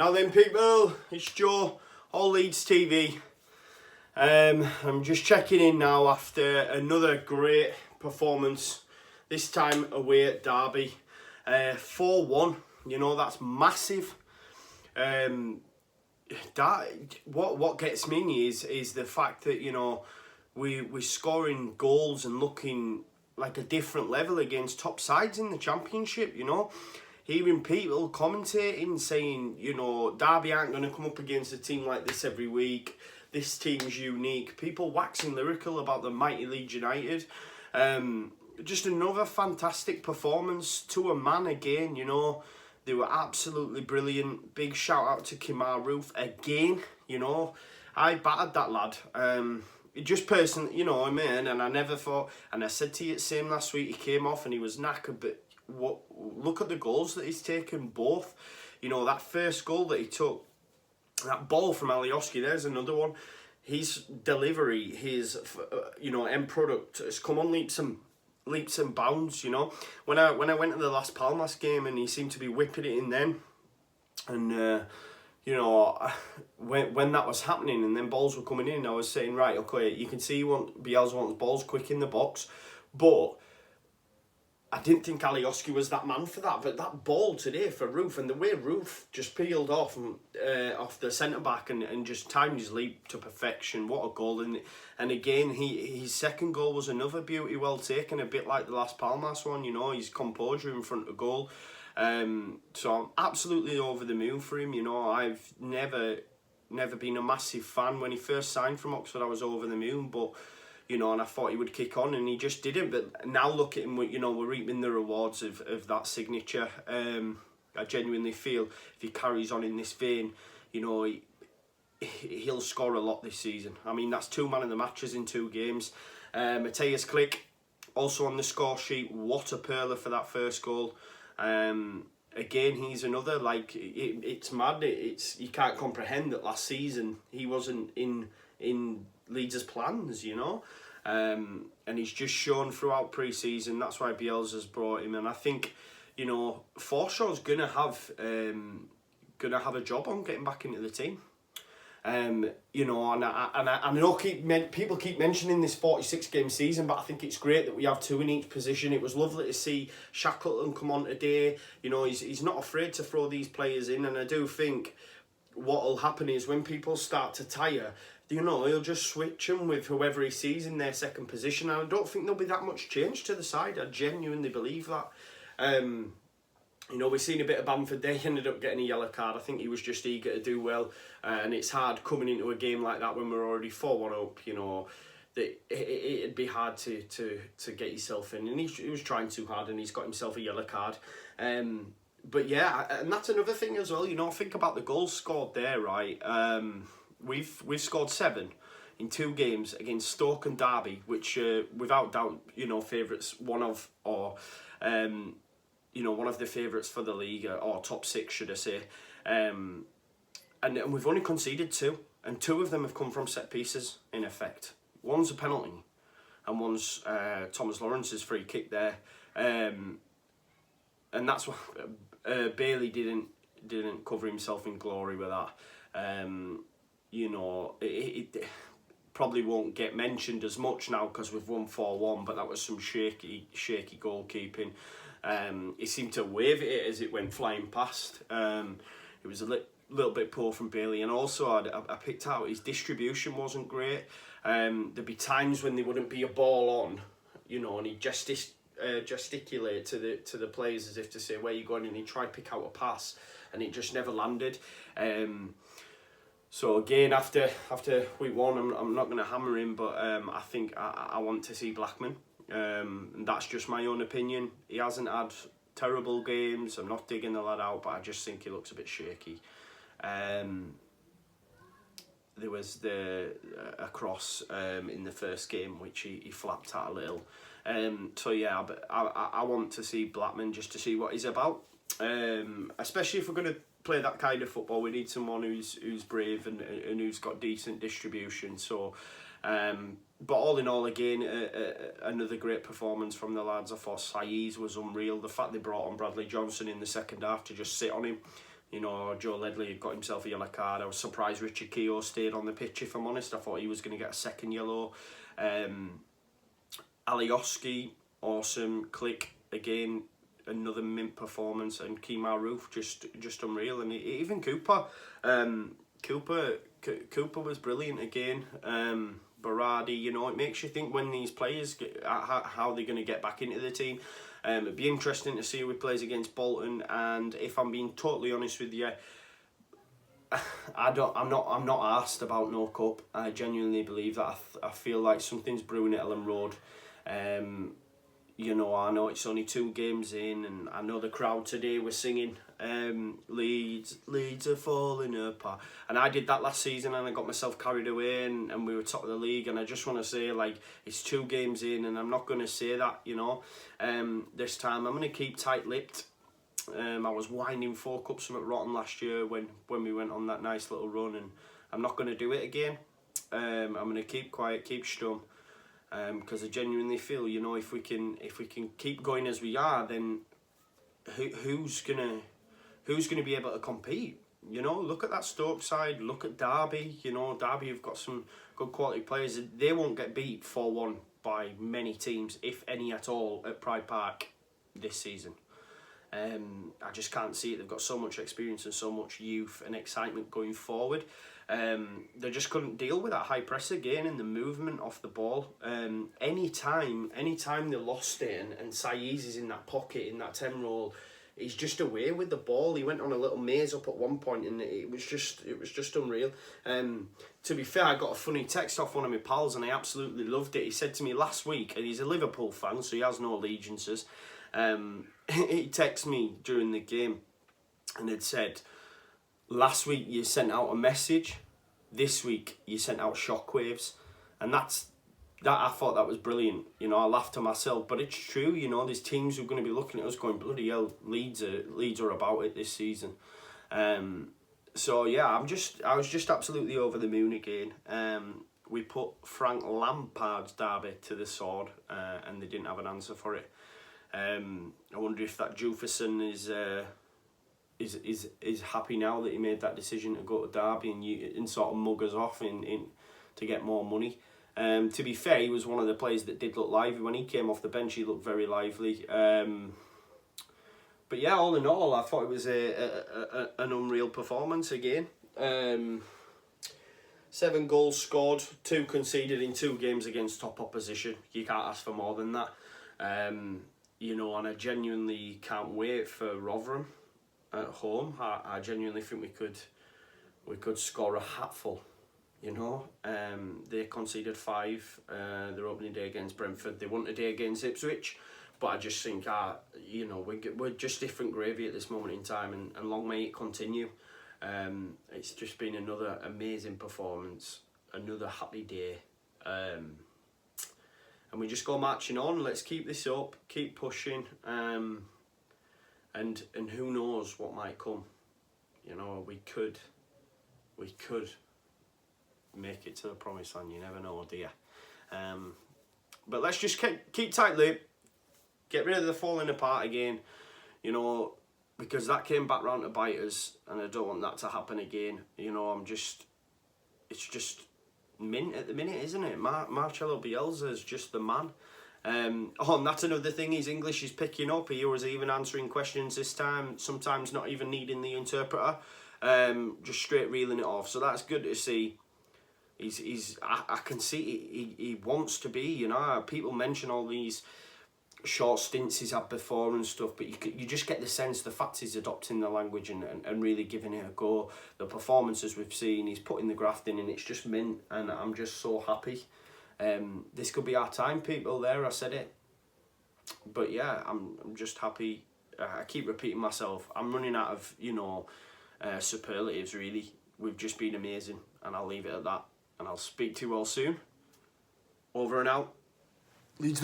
Now then people, it's Joe, all Leeds TV. I'm just checking in now after another great performance, this time away at Derby. 4-1, you know, that's massive. What gets me is the fact that, you know, we're scoring goals and looking like a different level against top sides in the Championship, you know. Hearing people commentating, saying, you know, Derby aren't going to come up against a team like this every week. This team's unique. People waxing lyrical about the mighty Leeds United. Just another fantastic performance to a man again, you know. They were absolutely brilliant. Big shout out to Kimar Roof again, you know. I battered that lad. Just personally, you know, I mean, and I never thought, and I said to you the same last week, he came off and he was knackered, but look at the goals that he's taken both. You know, that first goal that he took, that ball from Alioski, there's another one. His delivery, his, you know, end product has come on leaps and bounds, you know. When I went to the Las Palmas game and he seemed to be whipping it in then, and you know, when that was happening and then balls were coming in, I was saying, right, okay, you can see Bielsa wants balls quick in the box, but I didn't think Alioski was that man for that. But that ball today for Roof, and the way Roof just peeled off the centre-back and just timed his leap to perfection. What a goal. And again, his second goal was another beauty, well taken, a bit like the Las Palmas one, you know, his composure in front of goal. So I'm absolutely over the moon for him, you know. I've never been a massive fan. When he first signed from Oxford, I was over the moon, but you know, and I thought he would kick on, and he just didn't. But now look at him, you know, we're reaping the rewards of that signature. I genuinely feel if he carries on in this vein, you know, he'll score a lot this season. I mean, that's 2 man of the matches in 2 games. Mateus Click, also on the score sheet. What a perler for that first goal. Again, he's another, like, it's mad. You can't comprehend that last season he wasn't in Leeds' plans, you know. And he's just shown throughout pre-season. That's why Bielsa's brought him, and I think, you know, Forshaw's gonna have a job on getting back into the team. You know, and I know people keep mentioning this 46-game season, but I think it's great that we have 2 in each position. It was lovely to see Shackleton come on today. You know, he's not afraid to throw these players in, and I do think what will happen is when people start to tire, you know, he'll just switch them with whoever he sees in their second position. And I don't think there'll be that much change to the side. I genuinely believe that. You know, we've seen a bit of Bamford. They ended up getting a yellow card. I think he was just eager to do well. And it's hard coming into a game like that when we're already 4-1 up, you know. It'd be hard to get yourself in. And he was trying too hard, and he's got himself a yellow card. But yeah, and that's another thing as well. You know, think about the goals scored there, right? We've scored 7 in 2 games against Stoke and Derby, which without doubt, you know, favourites, one of the favourites for the league, or top 6, should I say. And we've only conceded 2, and 2 of them have come from set pieces, in effect. One's a penalty, and one's Thomas Lawrence's free kick there. And that's what Bailey didn't cover himself in glory with that. You know, it probably won't get mentioned as much now because we've won 4-1, but that was some shaky goalkeeping. He seemed to wave it as it went flying past. It was a little bit poor from Bailey, and also I picked out his distribution wasn't great. There'd be times when there wouldn't be a ball on, you know, and he'd gesticulate to the players as if to say, where you going, and he'd try to pick out a pass, and it just never landed. So again, after week 1, I'm not going to hammer him, but I think I want to see Blackman. And that's just my own opinion. He hasn't had terrible games. I'm not digging the lad out, but I just think he looks a bit shaky. There was a cross in the first game which he flapped at a little. So yeah, but I want to see Blackman just to see what he's about. Especially if we're going to play that kind of football, we need someone who's brave and who's got decent distribution. So, but all in all, again, another great performance from the lads. I thought Saiz was unreal. The fact they brought on Bradley Johnson in the second half to just sit on him You know, Joe Ledley got himself a yellow card. I was surprised Richard Keogh stayed on the pitch, if I'm honest. I thought he was going to get a second yellow. Alioski, awesome. Click, again, another mint performance. And Kemar Roof, just unreal. And even Cooper. Cooper was brilliant again. Berardi, you know, it makes you think when these players how they're going to get back into the team. It'd be interesting to see who plays against Bolton, and if I'm being totally honest with you, I'm not arsed about no cup. I genuinely believe that. I feel like something's brewing at Ellen Road. You know, I know it's only 2 games in, and I know the crowd today were singing Leeds are falling apart, and I did that last season and I got myself carried away, and we were top of the league, and I just want to say, like, it's 2 games in and I'm not going to say that, you know. This time I'm going to keep tight-lipped. I was winding 4 cups of it rotten last year when we went on that nice little run, and I'm not going to do it again. I'm going to keep quiet, keep stum. Because I genuinely feel, you know, if we can keep going as we are, then who's gonna be able to compete? You know, look at that Stoke side, look at Derby. You know, Derby have got some good quality players. They won't get beat 4-1 by many teams, if any at all, at Pride Park this season. I just can't see it. They've got so much experience and so much youth and excitement going forward. They just couldn't deal with that high press again and the movement off the ball. Anytime they lost it, and Saiz is in that pocket, in that 10 roll, he's just away with the ball. He went on a little maze up at one point, and it was just unreal. To be fair, I got a funny text off one of my pals, and I absolutely loved it. He said to me last week, and he's a Liverpool fan, so he has no allegiances. He texted me during the game and had said, last week you sent out a message, this week you sent out shockwaves, and that I thought that was brilliant. You know, I laughed to myself, but it's true. You know, there's teams who are going to be looking at us going, bloody hell, Leeds are about it this season. So yeah, I was just absolutely over the moon again. We put Frank Lampard's derby to the sword, and they didn't have an answer for it. I wonder if that Jufferson is happy now that he made that decision to go to Derby and sort of mug us off in to get more money. To be fair, he was one of the players that did look lively. When he came off the bench, he looked very lively. But yeah, all in all, I thought it was an unreal performance again. 7 goals scored, 2 conceded in 2 games against top opposition. You can't ask for more than that. You know, and I genuinely can't wait for Rotherham at home. I genuinely think we could score a hatful. You know, they conceded 5 their opening day against Brentford. They won a day against Ipswich, but I just think, you know, we're just different gravy at this moment in time, and long may it continue. It's just been another amazing performance, another happy day. And we just go marching on. Let's keep this up, keep pushing, and who knows what might come. You know, we could make it to the promised land. You never know, do you? But let's just keep tight-lipped, get rid of the falling apart again. You know, because that came back round to bite us, and I don't want that to happen again. You know, it's just mint at the minute, isn't it? Marcelo Bielsa is just the man. And that's another thing, his English is picking up. He was even answering questions this time, sometimes not even needing the interpreter, just straight reeling it off. So that's good to see. I can see he wants to be, you know. People mention all these short stints he's had before and stuff, but you just get the sense, the fact he's adopting the language and really giving it a go. The performances we've seen, he's putting the graft in, and it's just mint, and I'm just so happy. This could be our time, people. There, I said it. But yeah, I'm just happy. I keep repeating myself. I'm running out of, you know, superlatives, really. We've just been amazing, and I'll leave it at that. And I'll speak to you all soon. Over and out. Leeds.